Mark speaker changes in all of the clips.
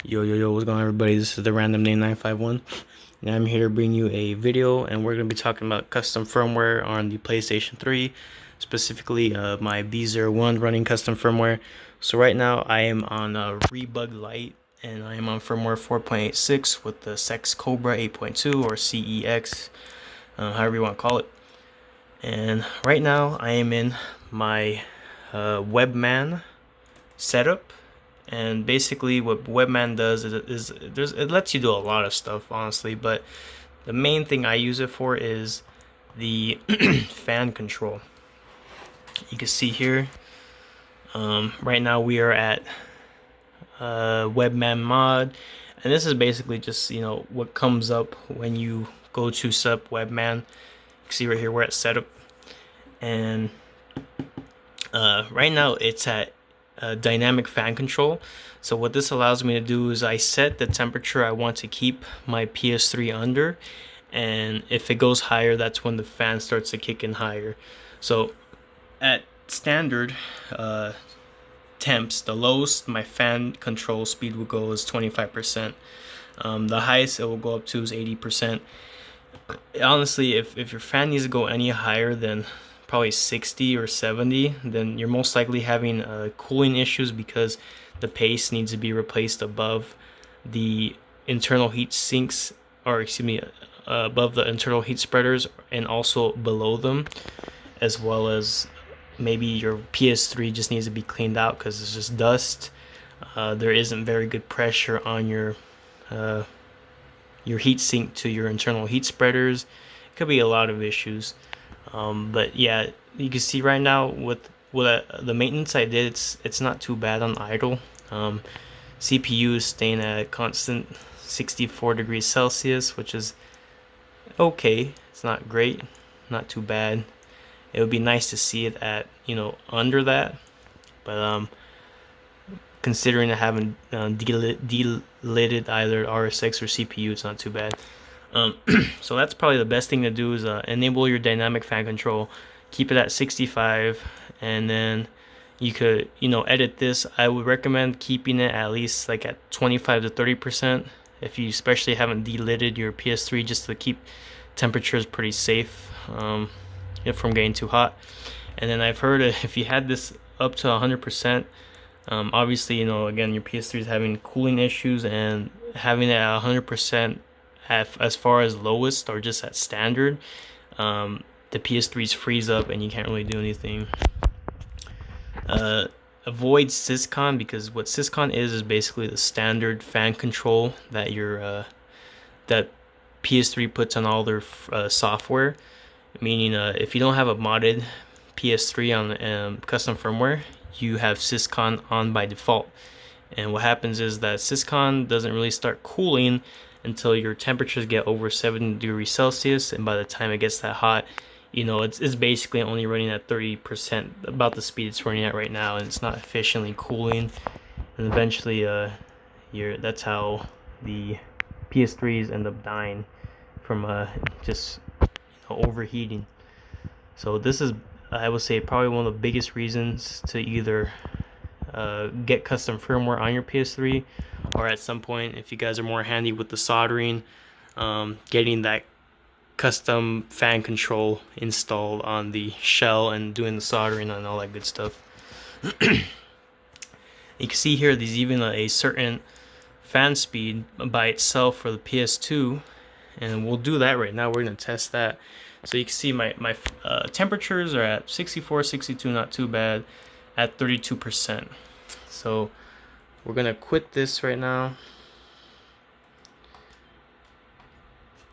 Speaker 1: Yo, what's going on, everybody? This is the random name 951, and I'm here to bring you a video, and we're going to be talking about custom firmware on the PlayStation 3, specifically my B01 running custom firmware. So right now I am on Rebug Lite, and I am on firmware 4.86 with the CECHB01 or CEX, however you want to call it. And right now I am in my Webman setup. And basically what Webman does is it lets you do a lot of stuff, honestly, but the main thing I use it for is the fan control. You can see here, right now we are at Webman mod, and this is basically just, you know, what comes up when you go to set up Webman. You can see right here we're at setup, and right now it's at dynamic fan control. So what this allows me to do is I set the temperature I want to keep my PS3 under, and if it goes higher, that's when the fan starts to kick in higher. So at standard temps, the lowest my fan control speed will go is 25%. The highest it will go up to is 80%. Honestly, if your fan needs to go any higher than probably 60 or 70, then you're most likely having cooling issues, because the paste needs to be replaced above the internal heat sinks, or excuse me, above the internal heat spreaders, and also below them, as well as maybe your PS3 just needs to be cleaned out because it's just dust. There isn't very good pressure on your heat sink to your internal heat spreaders. It could be a lot of issues. But yeah, you can see right now with the maintenance I did, it's not too bad on idle. CPU is staying at constant 64 degrees Celsius, which is okay. It's not great, not too bad. It would be nice to see it at, you know, under that, but considering I haven't delidded either RSX or CPU, it's not too bad. So that's probably the best thing to do is enable your dynamic fan control, keep it at 65, and then you could, you know, edit this. I would recommend keeping it at least like at 25 to 30% if you especially haven't delidded your PS3, just to keep temperatures pretty safe from getting too hot. And then I've heard if you had this up to 100%, obviously, you know, again, your PS3 is having cooling issues, and having it at 100% as far as lowest or just at standard, the PS3s freeze up and you can't really do anything. Avoid CECHB01, because what CECHB01 is basically the standard fan control that your that PS3 puts on all their software. Meaning, if you don't have a modded PS3 on custom firmware, you have CECHB01 on by default. And what happens is that CECHB01 doesn't really start cooling until your temperatures get over 70 degrees Celsius, and by the time it gets that hot, you know, it's basically only running at 30%, about the speed it's running at right now, and it's not efficiently cooling. And eventually, that's how the PS3s end up dying from just, you know, overheating. So this is, I would say, probably one of the biggest reasons to either get custom firmware on your PS3, or at some point, if you guys are more handy with the soldering, getting that custom fan control installed on the shell and doing the soldering and all that good stuff. You can see here there's even a certain fan speed by itself for the PS2, and we'll do that right now. We're going to test that. So you can see my temperatures are at 64, 62, not too bad, at 32%. So we're going to quit this right now,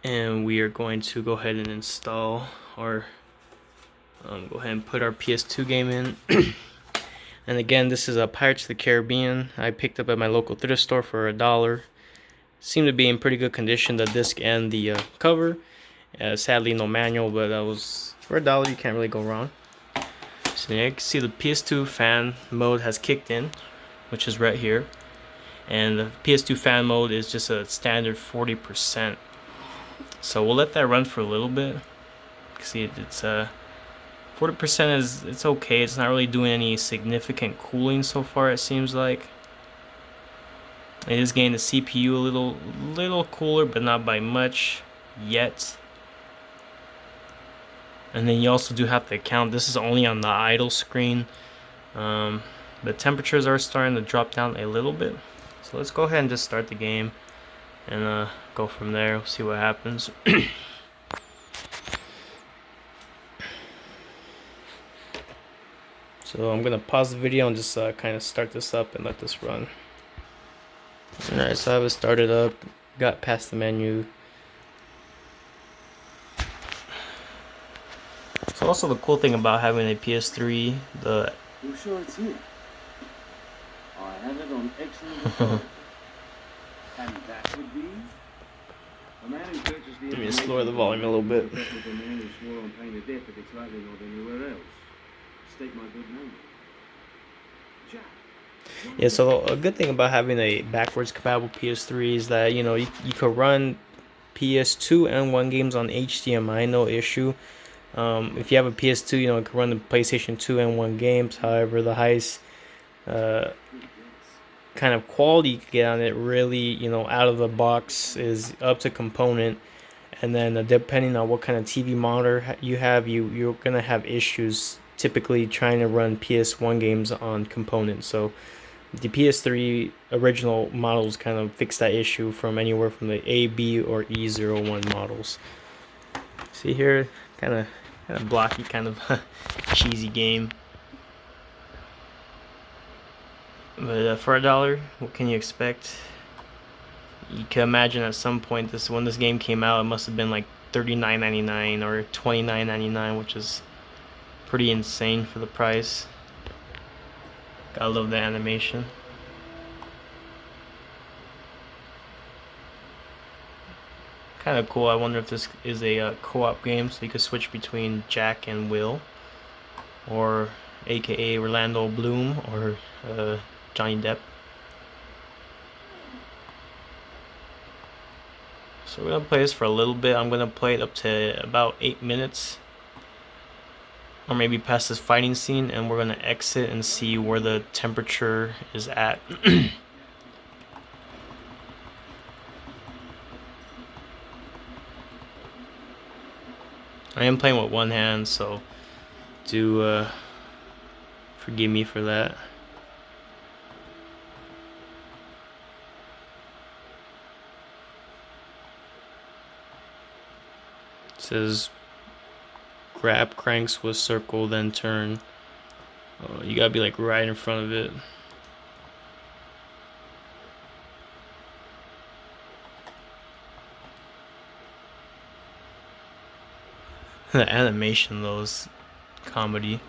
Speaker 1: and we are going to go ahead and install our go ahead and put our PS2 game in. And again, this is a Pirates of the Caribbean I picked up at my local thrift store for $1. Seemed to be in pretty good condition, the disc and the cover. Sadly, no manual, but that was for $1. You can't really go wrong. So you can see the PS2 fan mode has kicked in, which is right here, and the PS2 fan mode is just a standard 40%. So we'll let that run for a little bit. You can see it's 40% is, it's okay. It's not really doing any significant cooling so far, it seems like. It is getting the CPU a little cooler, but not by much yet. And then you also do have to count, this is only on the idle screen. The temperatures are starting to drop down a little bit. So let's go ahead and just start the game and go from there. We'll see what happens. So I'm gonna pause the video and just kind of start this up and let this run. Alright, so I have it started up, got past the menu. So also the cool thing about having a PS3,
Speaker 2: I'm sure it's here. I have it on excellent authority. And that would be a man who purchased the.
Speaker 1: Let me just lower the volume a little bit.
Speaker 2: A man who swore on pain of death that it's likely not anywhere else. State my good name. Jack.
Speaker 1: Yeah, so a good thing about having a backwards compatible PS3 is that, you know, you could run PS2 and 1 games on HDMI, no issue. If you have a PS2, you know, it can run the PlayStation 2 and 1 games. However, the highest kind of quality you can get on it, really, you know, out of the box is up to component. And then depending on what kind of TV monitor you have, you're going to have issues typically trying to run PS1 games on components. So the PS3 original models kind of fix that issue from anywhere from the A, B, or E01 models. See here, kind of blocky, kind of cheesy game. But for $1, what can you expect? You can imagine at some point when this game came out, it must have been like $39.99 or $29.99, which is pretty insane for the price. Gotta love the animation. Kind of cool. I wonder if this is a co-op game, so you could switch between Jack and Will, or aka Orlando Bloom, or Johnny Depp. So we're gonna play this for a little bit. I'm gonna play it up to about 8 minutes, or maybe past this fighting scene, and we're gonna exit and see where the temperature is at. I am playing with one hand, so do forgive me for that. It says grab cranks with circle, then turn. You gotta be like right in front of it. The animation though is comedy.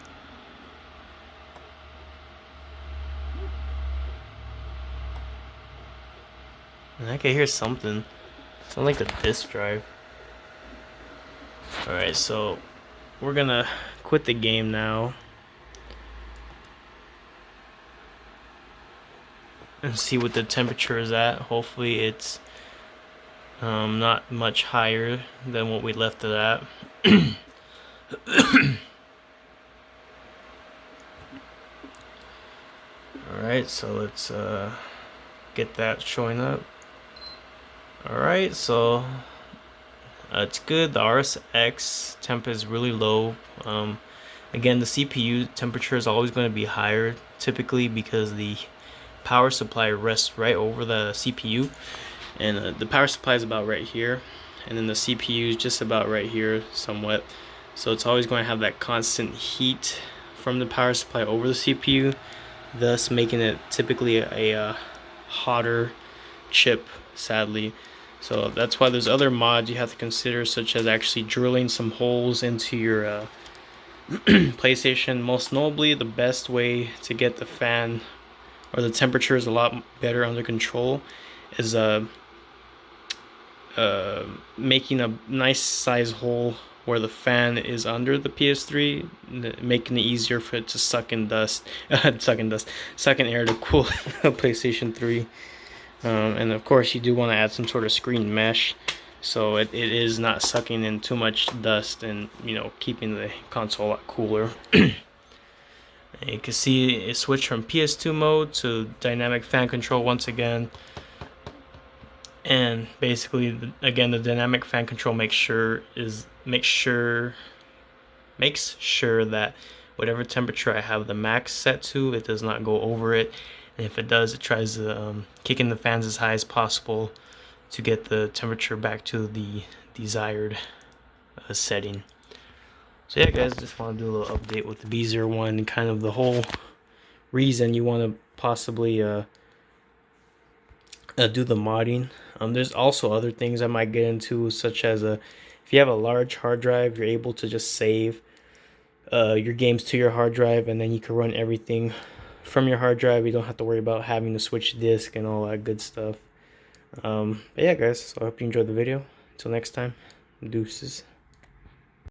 Speaker 1: And I can hear something. Sounds like the disk drive. Alright, so we're gonna quit the game now and see what the temperature is at. Hopefully it's not much higher than what we left it at. Alright, so let's get that showing up. Alright, so it's good. The RSX temp is really low. Again, the CPU temperature is always going to be higher typically because the power supply rests right over the CPU, and the power supply is about right here, and then the CPU is just about right here somewhat. So it's always going to have that constant heat from the power supply over the CPU, thus making it typically a hotter chip, sadly. So that's why there's other mods you have to consider, such as actually drilling some holes into your PlayStation. Most notably, the best way to get the fan or the temperature is a lot better under control is making a nice size hole where the fan is under the PS3, making it easier for it to suck in air to cool PlayStation 3. And of course you do want to add some sort of screen mesh so it is not sucking in too much dust and, you know, keeping the console a lot cooler. You can see it switched from PS2 mode to dynamic fan control once again. And basically, again, the dynamic fan control makes sure that whatever temperature I have the max set to, it does not go over it. And if it does, it tries to kick in the fans as high as possible to get the temperature back to the desired setting. So yeah, guys, just want to do a little update with the B01, kind of the whole reason you want to possibly do the modding. There's also other things I might get into, such as if you have a large hard drive, you're able to just save your games to your hard drive, and then you can run everything from your hard drive. You don't have to worry about having to switch disk and all that good stuff. But yeah, guys, so I hope you enjoyed the video. Until next time, deuces.